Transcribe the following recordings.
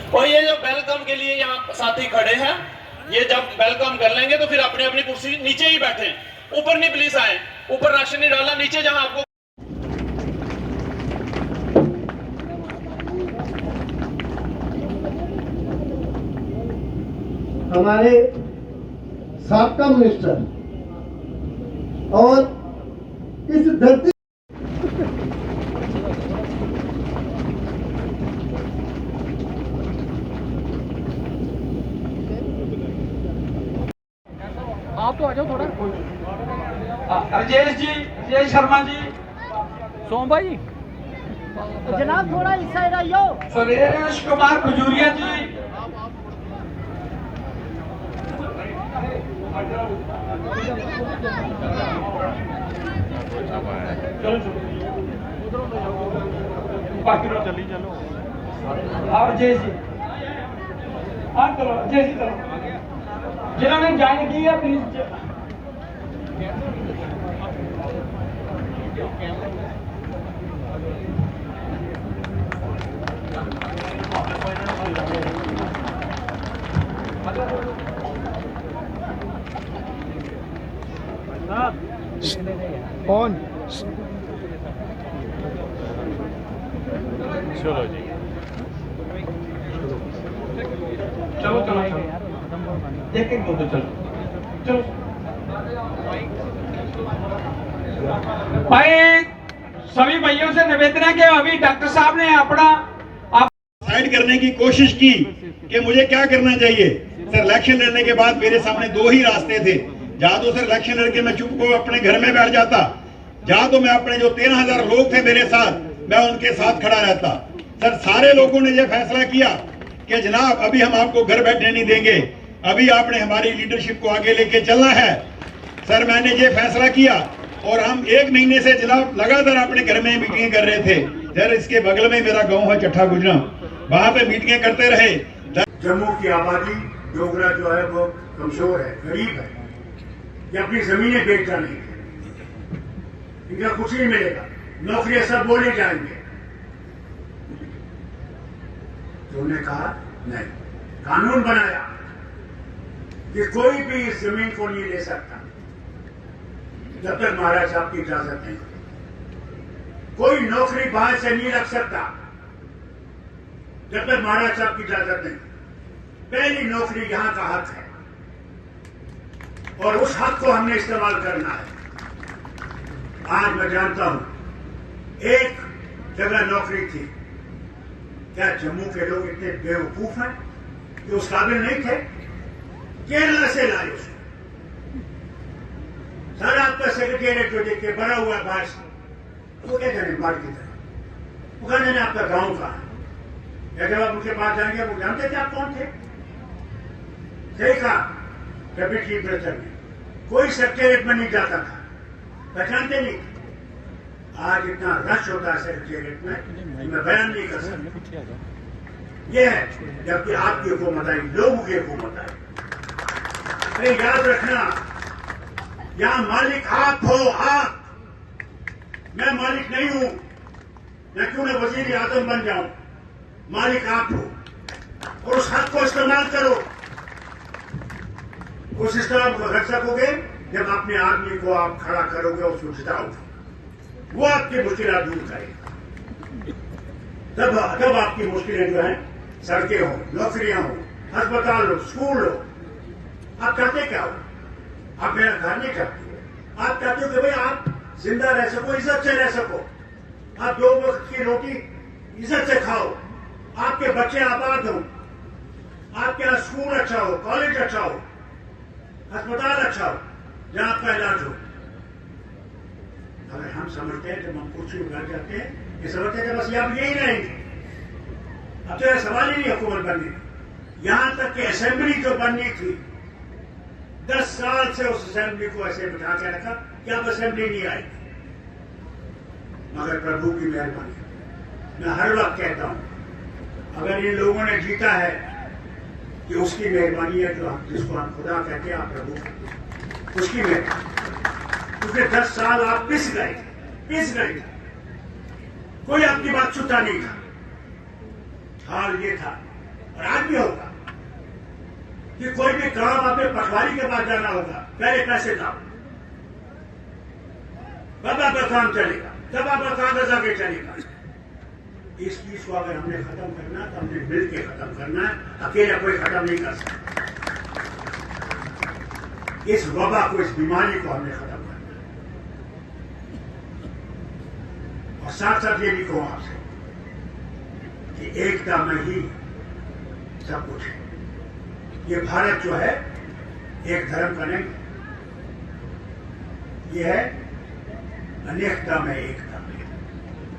और ये जो वेलकम के लिए यहाँ साथी खड़े हैं, ये जब वेलकम कर लेंगे तो फिर अपनी अपनी कुर्सी नीचे ही बैठे, ऊपर नहीं प्लीज आए, ऊपर राशन नहीं डालना, नीचे जहां आपको। हमारे साबका मिनिस्टर और इस धरती आप तो आ जाओ थोड़ा। राजेश जी, राजेश शर्मा जी, सोम भाई जनाब थोड़ा इस साइड आइयो। सुरेश कुमार खजूरिया जी, चली चलो और जय जी, हाँ चलो जय जी, चलो जिन्होंने ज्वाइन की है प्लीज। कौन चलो जी, चलो चलो एक एक दो दो चलो चलो भाई। सभी भाइयों से निवेदन है कि अभी डॉक्टर साहब ने अपना साइड करने की कोशिश की कि मुझे क्या करना चाहिए। सर इलेक्शन लड़ने के बाद मेरे सामने दो ही रास्ते थे, या तो सर इलेक्शन लड़के मैं चुप को अपने घर में बैठ जाता, या तो मैं अपने जो 13,000 लोग थे मेरे साथ, मैं उनके साथ खड़ा रहता। सर सारे लोगों ने यह फैसला किया कि जनाब अभी हम आपको घर बैठने नहीं देंगे, अभी आपने हमारी लीडरशिप को आगे लेके चलना है। सर मैंने ये फैसला किया और हम 1 महीने से जनाब लगातार अपने घर में मीटिंग कर रहे थे। सर इसके बगल में मेरा गाँव है चट्ठा गुजरा, वहां पे मीटिंगें करते रहे। जम्मू की आबादी डोगरा जो है वो कमजोर है, गरीब है, ये अपनी जमीनें बेच डालेंगे, इनका कुछ नहीं मिलेगा, नौकरियां सब बोले जाएंगे। तो उन्होंने कहा नहीं, कानून बनाया कि कोई भी इस जमीन को नहीं ले सकता जब तक महाराज साहब की इजाजत नहीं, कोई नौकरी बाहर से नहीं रख सकता जब तक महाराज साहब की इजाजत नहीं। पहली नौकरी यहां का हक है और उस हक को हमने इस्तेमाल करना है। आज मैं जानता हूं एक जगह नौकरी थी, क्या जम्मू के लोग इतने बेवकूफ हैं कि उस काबिल नहीं थे? केरला से लाए उसको। सर आपका सेक्रेटेरिएट जो देखिए बना हुआ है बाहर से, वो क्या जाने बाहर की तरह, वो कहने आपका गांव का है। या जब आप उनके पास जाएंगे वो जानते थे आप कौन थे? सही कहा डेप्यूटी चीफ मिनिस्टर ने, कोई सेक्रेटेरिएट में नहीं जाता था, पहचानते नहीं। आज इतना रश होता है सेक्रेटेरिएट में, मैं बयान नहीं कर सकता। यह है जबकि आपकी हुकूमत आई, लोगों की हुकूमत आई। अरे याद रखना, यहां मालिक आप हो, आप। मैं मालिक नहीं हूं, मैं क्यों न वजीर आजम बन जाऊं, मालिक आप हो और उस हक को इस्तेमाल करो। उस इस्तेमाल को रख सकोगे जब अपने आदमी को आप खड़ा करोगे, उसको जिताओगे, वो आपकी मुश्किलें दूर करेगा। तब आपकी मुश्किलें जो हैं, सड़कें हो, नौकरियां हो, अस्पताल हो, स्कूल हो। आप चाहते क्या हो? आप मेरा घर नहीं चाहते, आप चाहते हो कि भाई आप जिंदा रह सको, इज्जत से रह सको, आप 2 वक्त की रोटी इज्जत से खाओ, आपके बच्चे आबाद हो, आपके यहाँ स्कूल अच्छा हो, कॉलेज अच्छा हो, अस्पताल अच्छा हो, जहां आपका इलाज हो। अगर हम समझते हैं जब हम कुर्सी उठा जाते हैं, ये समझते हैं कि बस आप यही रहेंगे, अब तो यह सवाल ही नहीं हुकूमत बनने का। यहां तक कि असेंबली जो बननी थी, 10 साल से उस असेंबली को ऐसे बिठा के रखा कि अब असेंबली नहीं आई। मगर प्रभु की मेहरबानी, मैं हर वक्त कहता हूं, अगर इन लोगों ने जीता है कि उसकी मेहरबानी है, जो जिसको हम खुदा कहते हैं, आप प्रभु, उसकी मेहरबानी। क्योंकि 10 साल आप पिस गए थे, कोई आपकी बात सुनता नहीं था। हाल ये था, और आज भी होगा कि कोई भी काम अपने पटवारी के पास जाना होगा, पहले पैसे लाओ, तब आपका काम चलेगा, तब आपका कागज आगे चलेगा। इस चीज को अगर हमने खत्म करना है तो हमने मिल के खत्म करना है, अकेले कोई खत्म नहीं कर सकता। इस वबा को, इस बीमारी को हमने खत्म करना है। और साथ साथ ये भी कहूं आपसे कि एकता में ही सब कुछ है। ये भारत जो है एक धर्म का नहीं, ये है अनेकता में एकता में।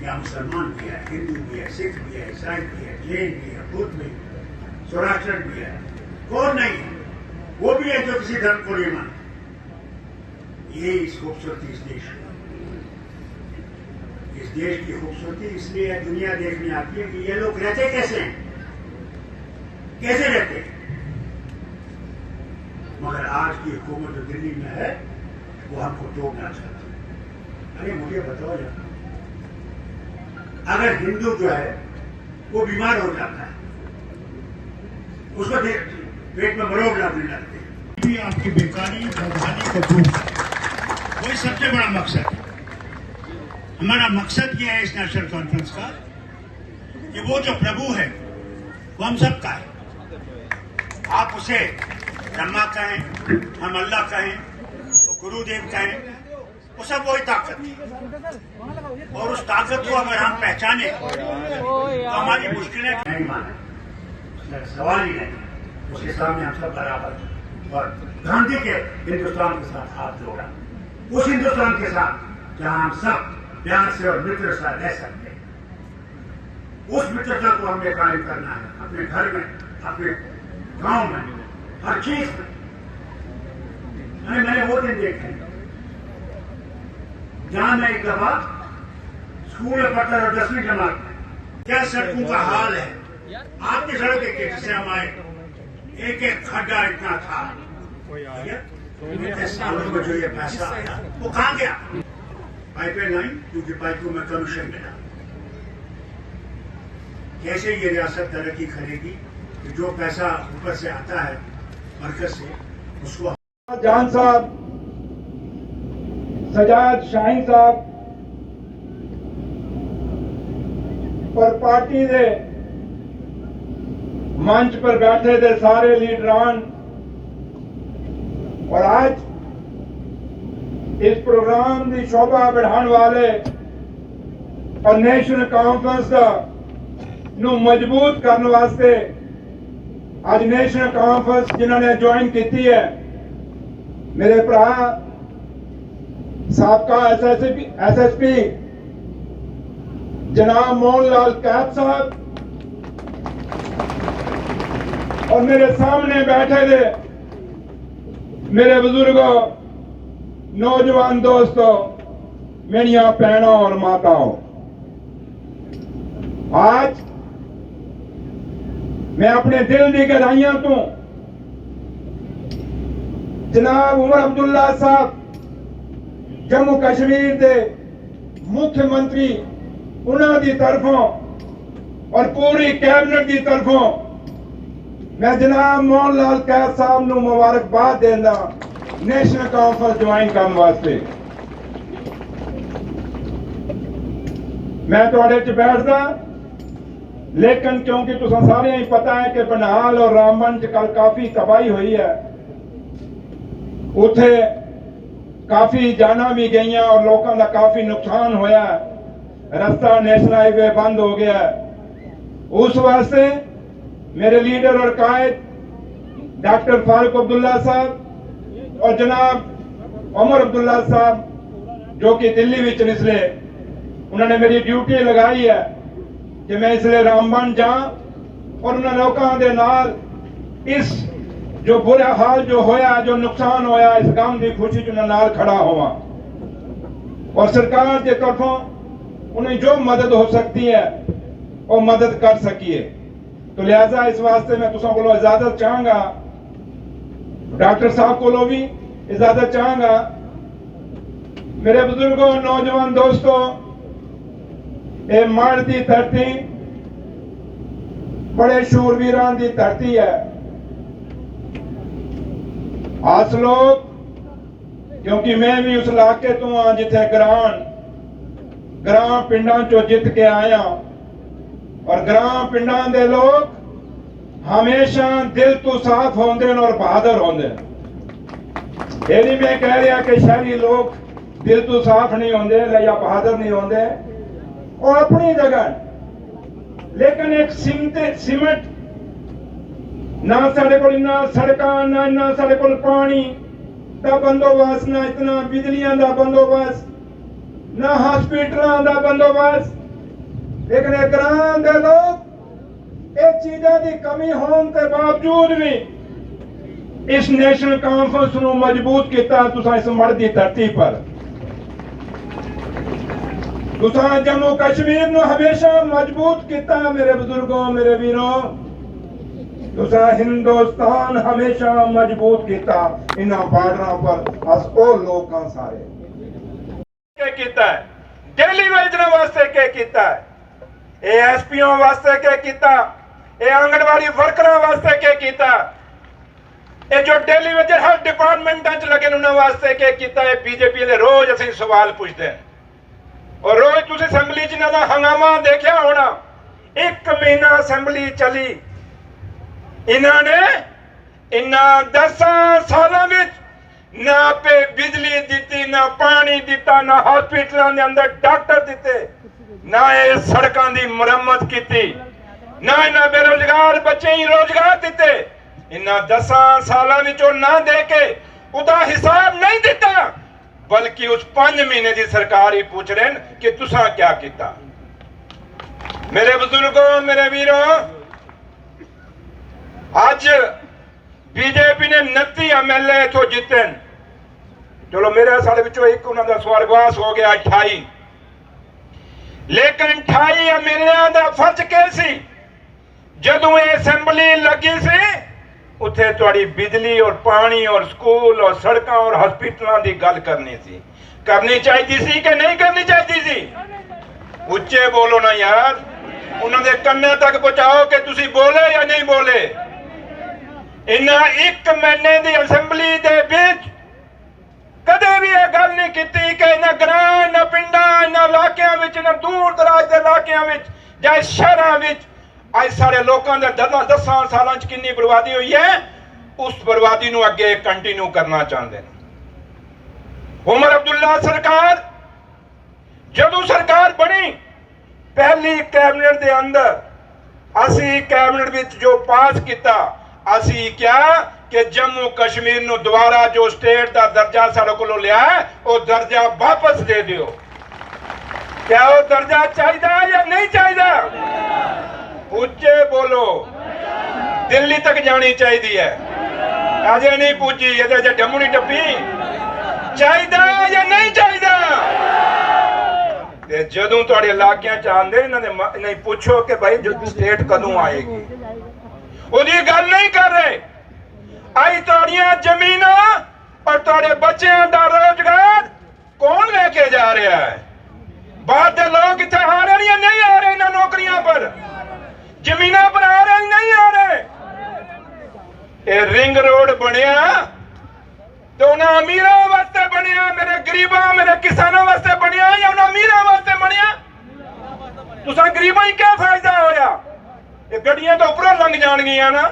यहाँ मुसलमान भी है, हिंदू भी है, सिख भी है, ईसाई भी है, जैन भी है, बुद्ध भी है, सौराष्ट्र भी है, कौन नहीं है? वो भी है जो किसी धर्म को नहीं मानते। ये इस खूबसूरती इस देश की। इस देश की खूबसूरती इसलिए दुनिया देखने आती है कि ये लोग रहते कैसे हैं, कैसे रहते हैं। मगर आज की हुकूमत जो दिल्ली में है वो हमको तोड़ना चाहती है। अरे मुझे बताओ यार, अगर हिंदू जो है वो बीमार हो जाता है, उसको पेट में मरोड़ लगने लगते हैं, आपकी बेकारी बदहाली को दूर, वही सबसे बड़ा मकसद है। हमारा मकसद यह है इस नेशनल कॉन्फ्रेंस का कि वो जो प्रभु है वो हम सब का है। आप उसे ब्रह्मा कहें, हम अल्लाह कहें, गुरुदेव कहें, वो सब वही ताकत है। और उस ताकत को अगर हम पहचाने तो हमारी मुश्किलें नहीं माने, सवाल ही नहीं, उसके सामने हम सब बराबर हैं। और गांधी के हिंदुस्तान के साथ हाथ जोड़ा, उस हिंदुस्तान के साथ जहां हम सब प्यार से और मित्र से रह सकते हैं, उस मित्रता को हमें कायम करना है अपने घर में, अपने गांव में, हर चीज में। मैंने वो दिन देखे जहां मैं एक दफा स्कूल में पढ़ता था 10वीं जमात में, क्या सड़कों का हाल है। आपकी सड़क देखिए जिससे हम आए, एक एक खड्डा इतना था। सालों में जो ये पैसा आया वो कहां गया? पाइपें नहीं, क्योंकि पाइपों में कमीशन मिला। कैसे ये रियासत तरक्की करेगी कि जो पैसा ऊपर से आता है मरकज से, उसको जान साहब, सजाद शाहीन साहब और पार्टी दे मंच पर बैठे थे सारे लीडरान, और आज इस प्रोग्राम की शोभा बढ़ाने वाले और नेशनल कॉन्फ्रेंस का ਨੂੰ मजबूत करने वास्ते आज नेशनल कॉन्फ्रेंस जिन्होंने ज्वाइन की है, मेरे भरा साबका SSP जनाब मोहन लाल कैद साहब और मेरे सामने बैठे थे मेरे बुजुर्गों, नौजवान दोस्तों, मेरिया भैनों और माताओं, आज मैं अपने दिल की गहराइयां तो जनाब उमर अब्दुल्ला साहब जम्मू कश्मीर के मुख्यमंत्री उन्होंने तरफों और पूरी कैबिनेट की तरफों मैं जनाब मोहन लाल कैद साहब को मुबारकबाद देना नेशनल कॉन्फ्रेंस ज्वाइन करने वास्ते। मैं थोड़े च बैठदा, लेकिन क्योंकि तुम सारे ही पता है कि बनिहाल और रामबन च कल काफी तबाही हुई है, उथे काफी जाना भी गई और लोगों का काफी नुकसान होया, रास्ता नेशनल हाईवे बंद हो गया। उस वास्ते मेरे लीडर और कायद डॉक्टर फारूक अब्दुल्ला साहब और जनाब उमर अब्दुल्ला साहब जो कि दिल्ली में निसले, उन्होंने मेरी ड्यूटी लगाई है कि मैं इसलिए रामबन जा और उन लोगों के नाल इस जो बुरा हाल जो होया, जो नुकसान होया, इस गम की खुशी च नाल खड़ा होवा और सरकार के तरफों उन्हें जो मदद हो सकती है वो मदद कर सकिए। तो लिहाजा इस वास्ते मैं तुसां कोलों इजाजत चाहूंगा, डॉक्टर साहब कोलों भी इजाजत चाहूंगा। मेरे बुजुर्गों, नौजवान दोस्तों, ये मर्द की धरती बड़े शूरवीरां दी धरती है। आस लोग, क्योंकि मैं भी उस इलाके तो हाँ जिथे ग्रां पिंडां चो जित के आया, और ग्रां पिंडां दे लोग हमेशा दिल तो साफ होंदे और बहादुर होंदे। ये नहीं मैं कह रहा कि शहरी लोग दिल तो साफ नहीं होंदे या बहादुर नहीं होंदे, और अपनी जगह, लेकिन एक सिमट ना साढ़े को इन्ना सड़कां, ना इन्ना साढ़े को पानी का बंदोबस्त, ना इतना बिजलियां का बंदोबस्त, ना हॉस्पिटलों का बंदोबस्त, लेकिन एक ग्रां दे लोग इस चीज़ों की कमी होने के बावजूद भी इस नेशनल कॉन्फ्रेंस को मजबूत किया। तुसा इस मड़ की धरती पर तुसा जम्मू कश्मीर को हमेशा मजबूत किया। मेरे बुजुर्गों, मेरे वीरों, तुसा हिंदुस्तान हमेशा मजबूत किया। इन बार्डर पर अस ओ लोग सारे क्या किया है, दिल्ली भेजने वास्ते क्या किया है, ASPO वास्ते क्या किया, ये आंगनवाड़ी वर्करों वास्ते क्या किया, ये जो दिल्ली में हर डिपार्टमेंट लगे उन्होंने वास्ते क्या किया है। बीजेपी ने रोज असं सवाल पूछते हैं, और रोज तुम असैम्बली च इन्हों का हंगामा देखा होना। 1 महीना असैम्बली चली, इन्होंने इन्होंने 10 सालों में ना पे बिजली दी, ना पानी दिता, ना हॉस्पिटलों के अंदर डॉक्टर दिते, ना ये सड़कों की मुरम्मत की, ना इन्हें बेरोजगार बच्चे ही रोजगार दिते। इन्हें 10 सालों में ना दे के उसका हिसाब नहीं दिता, बल्कि उस 5 महीने की सरकार ही पूछ रहे हैं कि तुसा क्या किया। मेरे बुजुर्गों, मेरे वीरों, आज बीजेपी ने 29 MLA इथों जीते। चलो मेरे साढ़े विचों एक उन्होंने स्वर्गवास हो गया 28, लेकिन 28 MLA का फर्ज क्या सी, जदों ये असैम्बली लगी सी उत्थे तुहाड़ी बिजली और पानी और स्कूल और सड़कों और हॉस्पिटलों की गल करनी चाहिए सी कि नहीं करनी चाहिए सी? उच्चे बोलो ना यार, उन्होंने कन्ने तक पहुंचाओ कि तुसी बोले या नहीं बोले। इन्ना 1 महीने की असैम्बली दे विच कदे भी यह गल नहीं की कि इन्हां ग्रां, इन्हां पिंडां, इन्हां इलाकियां विच, इन्हां दूर दराज के इलाकियां विच जां शहरां विच आज सारे लोगों ने 10 सालों कितनी बर्बादी हुई है, उस बर्बादी को अगे कंटिन्यू करना चाहते हैं। उमर अब्दुल्ला सरकार जदों सरकार बनी, पहली कैबिनेट के अंदर असी कैबिनेट विच जो पास किया, असी क्या कि जम्मू कश्मीर को दोबारा जो स्टेट का दर्जा सारे को लिया है, वो दर्जा वापस दे दियो। क्या वो दर्जा चाहिए या नहीं चाहिए? उच्चे बोलो, दिल्ली तक जानी चाहिए है, अजे नहीं पूछी, ये जम्मू नहीं टप्पी, चाहिए या नहीं चाहिए? जदों तुहाडे इलाके च आंदे इन्हें पूछो कि भाई जो स्टेट कदों आएगी, उसकी गल नहीं कर रहे। आई तुहाडियां जमीनां और तुहाडे बच्चों का रोजगार कौन लेके जा रहा है? बाहर के लोग इतने आ रहे या नहीं आ रहे? इन्हां नौकरियां पर, जमीना पर आ रहे नहीं आ रहे? ये रिंग रोड बनया तो उन्हें अमीरों वास्ते बनया, मेरे गरीबों, मेरे किसानों वास्ते बनया या उन्हें अमीरों वास्ते बनया? तुसा गरीबों ही क्या फायदा होया? ये गड्डियां तो ऊपरों लंघ जाएंगियां ना,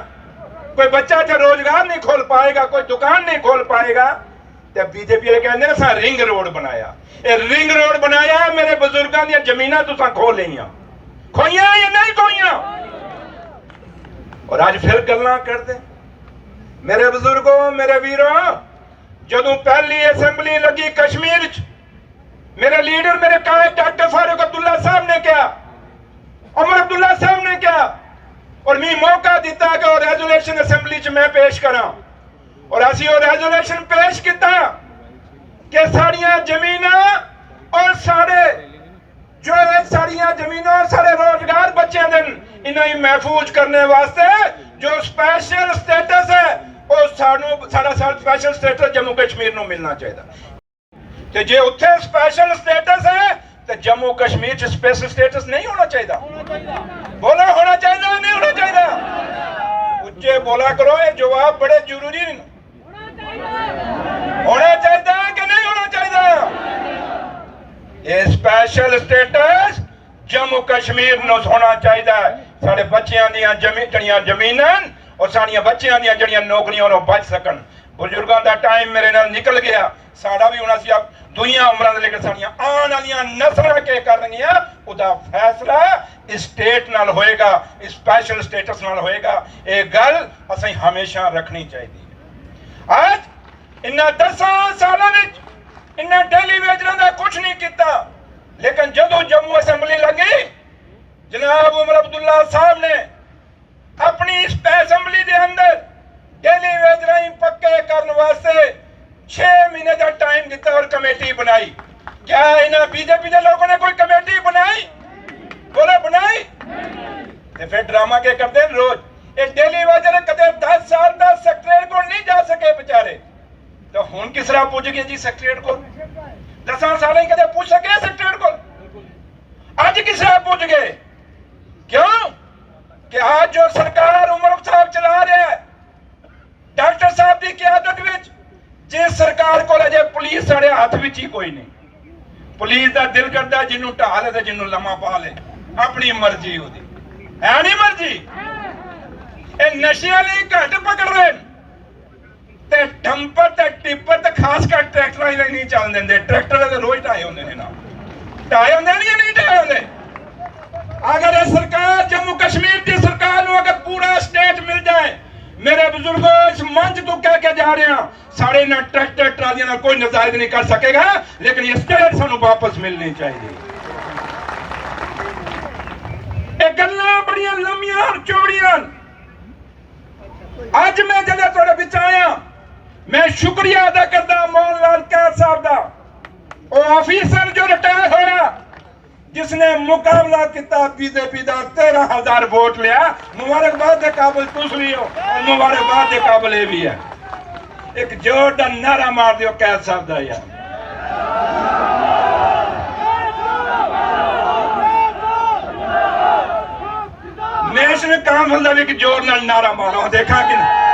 कोई बच्चा च रोजगार नहीं खोल पाएगा, कोई दुकान नहीं खोल पाएगा। तो बीजेपी कहते हैं रिंग रोड बनाया, ये रिंग रोड बनाया, मेरे बुजुर्गों दी जमीनां तुसा खो लिया, खोइया या नहीं खोइया? और आज फिर गल्लां करदे। मेरे बुजुर्गों, मेरे वीरों, जदों पहली असैम्बली लगी कश्मीर च, मेरे लीडर, मेरे कायद डॉक्टर फारूक अब्दुल्ला साहब ने क्या, उमर अब्दुल्ला साहब ने क्या, और मैं मौका दिता कि वो रेजोल्यूशन असैम्बली च मैं पेश करा, और असी वो रेजोल्यूशन पेश किया कि साड़ियां जमीनां और साढ़े जो साड़ियां जमीनों सारे रोजगार बच्चे इन्हें महफूज करने वास्ते जो स्पेशल स्टेटस है वो साड़ा स्पेशल स्टेटस जम्मू कश्मीर को मिलना चाहिए। तो जे उत्थे स्पेशल स्टेटस है तो जम्मू कश्मीर च स्पेशल स्टेटस नहीं होना चाहिए? बोला होना चाहिए नहीं होना चाहिए? उच्चे बोला करो, ये जवाब बड़े जरूरी ने। होना चाहिए कि नहीं होना चाहिए? ये स्पेशल स्टेटस जम्मू कश्मीर नो होना चाहिए। साढ़े बच्चों दी जमीनां और साड़ियां बच्चों दी जड़ियां नौकरियों नो बच सकन। बुजुर्गों का टाइम मेरे नाल निकल गया, साड़ा भी होना सी। अब दुनिया उम्रां दे लेकर साड़ियां आने वालियां नस्लां के करनियां, उदा फैसला स्टेट नाल होएगा, स्पेशल स्टेटस नाल होएगा। ये गल असें हमेशा रखनी चाहिए। आज इन्ना 10 सालों विच इन्ना डेली वेजरां दा कुछ नहीं किया, लेकिन जदों जम्मू असेंबली लगी, जनाब उमर अब्दुल्ला साहब ने अपनी असेंबली के अंदर डेली वेजरां पक्के करने वास्ते 6 महीने का टाइम दिता और कमेटी बनाई। क्या इन्हें बीजेपी के लोगों ने कोई कमेटी बनाई? बोले बनाई? तो फिर ड्रामा के करते हैं रोज। एक डेली वेजर कदे 10 साल का सेक्रेटरीट को नहीं जा सके बेचारे, तो हुण किस तरह पुज गए जी सेक्रेटरीट को? 10 साल ही कदे पूछ सके सेक्रेटरीट को? अज किस तरह पुज गए? क्यों कि आज जो सरकार उमर साहब चला रहे हैं, डॉक्टर साहब की क्यादत में, जिस सरकार को अजे पुलिस साढ़े हाथ में ही कोई नहीं। पुलिस का दिल करता जिन्हों ढा ले, जिन्हों लम्मा पा ले, अपनी मर्जी होती है नहीं मर्जी। ये नशे वाले घट पकड़ रहे ते डंपर ते टिप्पर ते खास कर ट्रैक्टर ही नहीं चल देंगे। ट्रैक्टर तो रोज ढाए होंगे ना, ढाए होंगे नहीं ढाए होंगे। अगर सरकार जम्मू कश्मीर की सरकार को अगर पूरा स्टेट मिल जाए, मेरे बुजुर्गों इस मंच तो कह के जा रहे हैं, साढ़े ना ट्रैक्टर ट्रालियां ना कोई नजायज नहीं कर सकेगा, लेकिन ये स्टेट सानू वापस मिलनी चाहिए। ये गल्लां बड़ियां लंबियां और चौड़ियां। अज मैं जब थोड़े बिच आया, मैं शुक्रिया अदा करता मोहन लाल कैद साहब का, वो ऑफिसर जो रिटायर होया, जिसने मुकाबला किया बीजेपी का 13,000 वोट लिया। मुबारकबाद के काबिल तुस भी हो और मुबारकबाद के काबिल ये भी है। एक जोरदार नारा मार दियो कैद साहब का यार। नेशनल काउंसिल का भी एक जोर नाल नारा मारो, देखा कि नहीं?